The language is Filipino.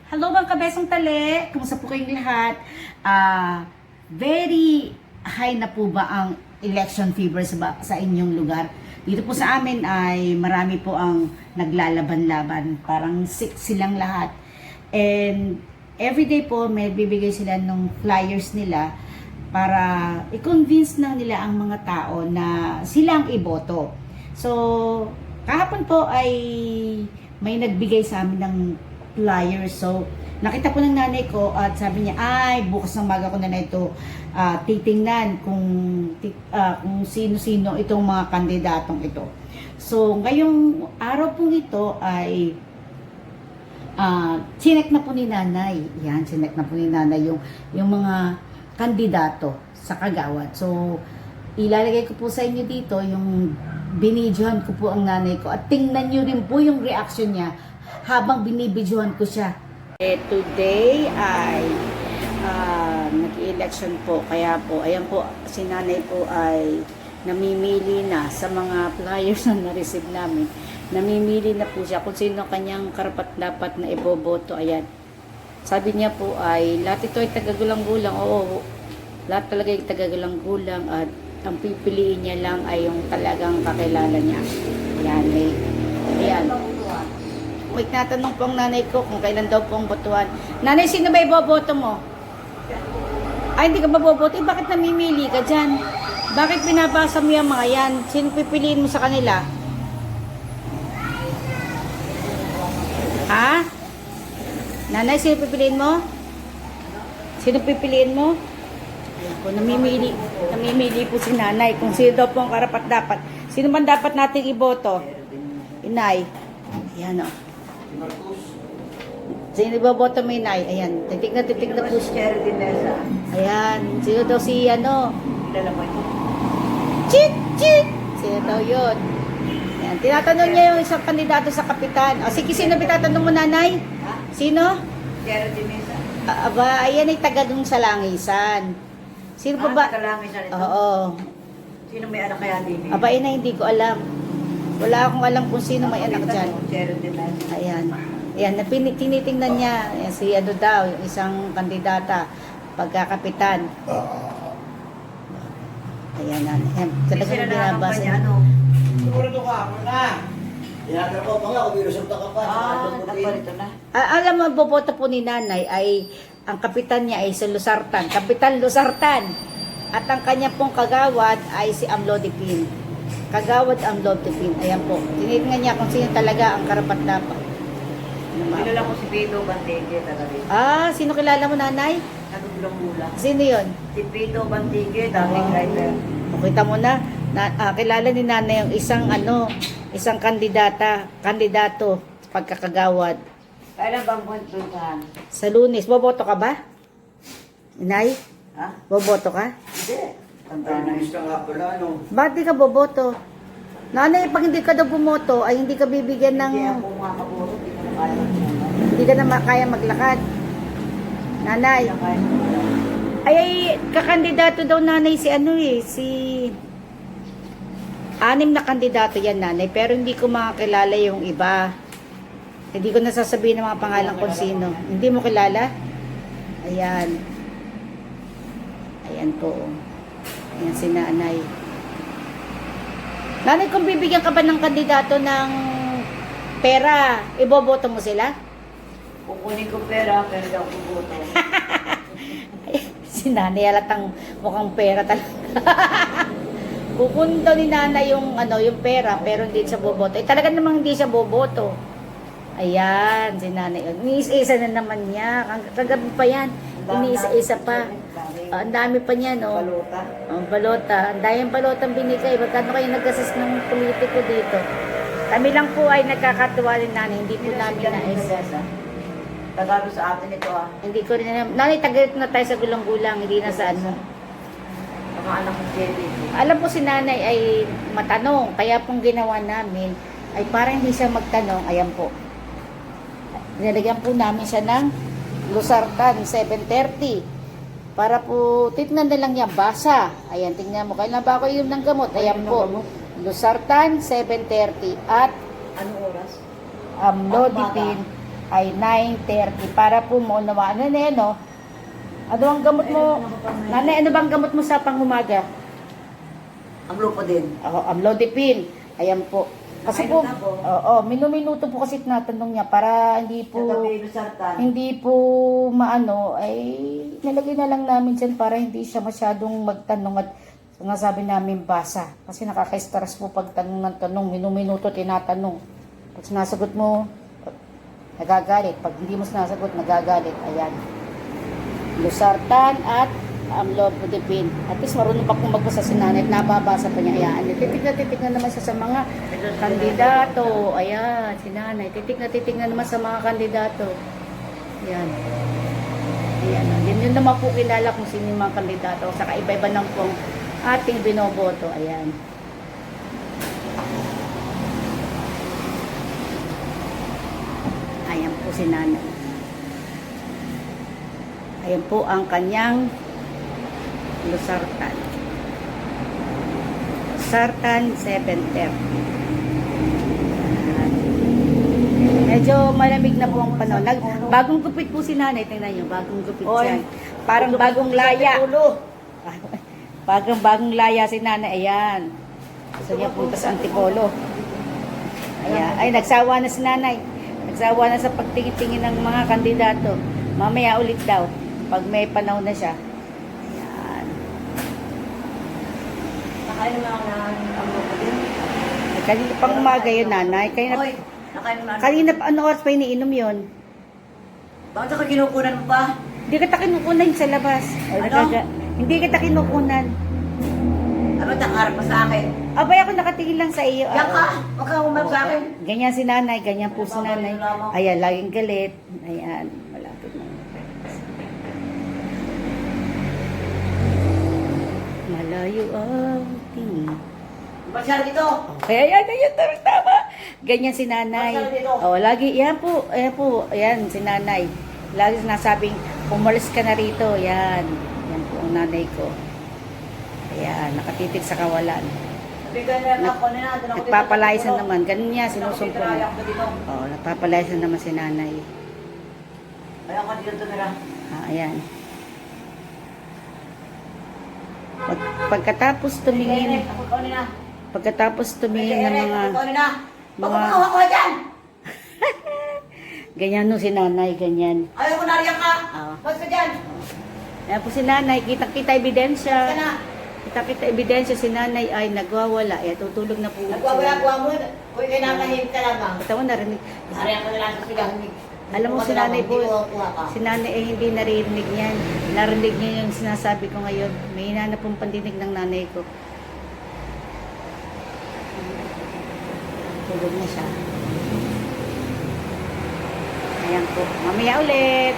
Hello mga kabesong tali! Kumusta po kayong lahat? Very high na po ba ang election fever sa inyong lugar? Dito po sa amin ay marami po ang naglalaban-laban. Parang sick silang lahat. And everyday po may bibigay sila ng flyers nila para i-convince na nila ang mga tao na silang iboto. So, kahapon po ay may nagbigay sa amin ng flyers. So, nakita po ng nanay ko at sabi niya, ay, bukas ng maga ko na ito titingnan kung sino-sino itong mga kandidatong ito. So, ngayong araw pong ito ay chinek na po ni nanay. Yan, chinek na po ni nanay yung mga kandidato sa Kagawad. So, ilalagay ko po sa inyo dito yung binidyohan ko po ang nanay ko at tingnan nyo rin po yung reaction niya habang binibidyohan ko siya. Today ay nag-election po, kaya po, ayan po, si nanay po ay namimili na sa mga flyers na na-receive namin. Namimili na po siya kung sino kanyang karapat-dapat na iboboto. Ayan. Sabi niya po ay, lahat ito ay tagagulang-gulang. Oo, lahat talaga ay tagagulang-gulang at ang pipiliin niya lang ay yung talagang kakilala niya. Ayan, ayan. May tinatanong po ang nanay ko kung kailan daw po ang botohan. Nanay, sino ba iboboto mo? Ay, hindi ka ba boboto? Eh, bakit namimili ka dyan? Bakit pinabasa mo yung mga yan? Sino pipiliin mo sa kanila? Ha? Nanay, sino pipiliin mo? Sino pipiliin mo? Ako, namimili po si nanay kung sino daw po ang karapat-dapat. Sino man dapat nating iboto? Inay. Ayan o. Sino iboboto mo, Inay? Ayan. Titig na po siya. Ayan. Sino daw si ano? Chit! Chit! Sino daw yun? Ayan. Tinatanong niya yung isang kandidato sa kapitan. O sige, sino bitatanong mo, nanay? Sino? Aba, ayan ay taga dun sa Langisan. Sino pa ba? Langisan ito? Oo. Sino may anak kaya din? Aba, ina, hindi ko alam. Wala akong alam kung sino may anak dyan. Ayan. Ayan, tinitingnan niya. Ayan, si ano daw, yung isang kandidata, pagkakapitan. Ayan, ayan. Talagang binabasa niya. Sigurado ka, ako na. Tinatanong ko pa nga kung binusulta ka pa. Nagparito na. Alam mo, boboto po ni nanay ay, ang kapitan niya ay si Luzartan. Kapitan Luzartan. At ang kanya pong kagawad ay si Amlodipin. Kagawad Amlodipin. Ayan po. Tinitingnan niya kung sino talaga ang karapat-dapat. Kilala ko si Pedro Bantigue talaga. Sino kilala mo, nanay? Nagugulang-gulang. Sino yun? Si Pedro Bantigue, dating writer. Kita mo na, kilala ni nanay yung isang kandidato pagkakagawad. Kailan bang puntahan? Sa Lunes, boboto ka ba? Inay, Ha? boboto ka? Hindi. Ay, nangista nga pala, no? Bakit di ka boboto? Nanay, pag hindi ka daw bumoto, ay hindi ka bibigyan ng... Hindi ako makakaburo. Hindi ko na kaya. Hindi ka na kaya maglakad. Nanay, ay kakandidato daw nanay si anim na kandidato yan, nanay, pero hindi ko makakilala yung iba. Hindi ko nasasabihin ng mga pangalan kung sino. Hindi mo kilala? Ayan. Ayan po. Ayan si nanay. Nanay, kung bibigyan ka ba ng kandidato ng pera, iboboto mo sila? Kukunin ko pera, pero daw kuboto. Si nanay halatang mukhang pera talaga. Kukunin daw ni nanay yung pera, pero hindi siya boboto. Talaga namang hindi siya boboto. Ayan, si nanay. Iniisa-isa na naman niya. Kagabi pa yan. Iniisa-isa pa. Ang dami pa niya, no? Balota. Ang balota. Ang daming balotang binigay. Magkano kayo nag-assist ng politiko dito? Kami lang po ay nagkakatuwa ni nanay. Hindi po namin na-assess. Tagalo sa atin ito Hindi ko rin alam. Nanay, tagalit na tayo sa gulang-gulang. Hindi na sa ano. Mga anak ko Jelly. Alam po si nanay ay matanong. Kaya pong ginawa namin ay parang hindi siya magtanong. Ayan po. Nilagyan po namin siya ng Luzartan 730. Para po, tignan na lang niya, basa. Ayan, tingnan mo. Kailan ba ako inom ng gamot? Ayan po. Luzartan 730 at Anong oras? Amlodipine ay 9:30 para po maunawaan. Nanay, ano? Ano ang gamot mo? Nanay, ano bang gamot mo sa pangumaga? Ang lupo din. Amlodipine. Ayan po. Kasi po, Nakainom na po. oo, minuminuto po kasi tinatanong niya para hindi po, Kagabi, Luzartan. hindi po maano, ay nilagay na lang namin dyan para hindi siya masyadong magtanong at nga sabi namin basa. Kasi nakaka-stress po pag tanong ng tanong, minuminuto tinatanong. Pag sinasagot mo, nagagalit. Pag hindi mo sinasagot, nagagalit. Ayan. Luzartan at amlodipine. At least marunong pa kung magbasa si nanay at nababasa pa niya. Ayan. Titig na naman siya sa mga kandidato. Ayan, si nanay. Titig na naman sa mga kandidato. Ayan. Ayan. Yun naman po kilala kung sino yung mga kandidato. Saka iba-iba ng pong ating binoboto. Ayan. Ayan po si nanay. Ayan po ang kanyang Luzartan. Luzartan 7:30. Medyo malamig na po ang panahon. Bagong gupit po si nanay. Tingnan nyo, bagong gupit Oy. siya. Parang bagong laya. Bagong laya si nanay. Ayan. Gusto niya punta sa Antipolo. Ayan. Ay, nagsawa na si nanay. Nagsawa na sa pagtingin-tingin ng mga kandidato. Mamaya ulit daw. Pag may panahon na siya. Ayan. Nakain naman ako ng ang lupo din. Kanina pang umaga yun, nanay. Oy, nakain naman. Kanina pa, ano oras pa iniinom yun? Bakit ako kinukunan mo pa? Hindi kita kinukunan sa labas. Ay, Ano? Hindi kita kinukunan. Ano nakaharap mo sa akin? Abay, ako nakatingin lang sa iyo. Yan ka! Huwag kang umab sa akin. Ganyan si nanay, ganyan po si nanay. Ayan, laging galit. Ayan, malapit na. Malayo ang tingin. Masyado dito. Okay, ayan, tama. Ganyan si nanay. Masarap dito. Oh, lagi, yan po, ayan, si nanay. Lagi sinasabing, umalis ka na rito, yan. Yan po ang nanay ko. Ayan, nakatitig sa kawalan. Bigyan na lang ako nila. Doon ako dito. Nagpapalaysan naman, ganun niya, Doon ako dito, sinusumpo. ayaw ko dito. Oo, nagpapalaysan naman si nanay. Ayaw ko dito tumira. Ayan. Pagkatapos tumingin, Ako ikaw nila. pagkatapos tumingin ng mga, Ikaw nila. mga- Pagkakawa ko dyan! ganyan no si nanay, ganyan. Ayaw ko nariyan ka. Oo. Basta dyan. Ayan po si nanay, kita ebidensya. Basta na. Kita ebidensya si nanay ay nagwawala. Ayan, tutulog na po. Nagwawala-gawa mo. Kung kinakahim ka lamang. Ito mo narinig. Nariyan ko na lang sa sigahan. Alam mo si nanay po, Kuha ka. si nanay ay hindi naririnig niyan. Narinig niya yung sinasabi ko ngayon. May hinanap pong pandinig ng nanay ko. Tulog na siya. Ayan po. Mamaya ulit.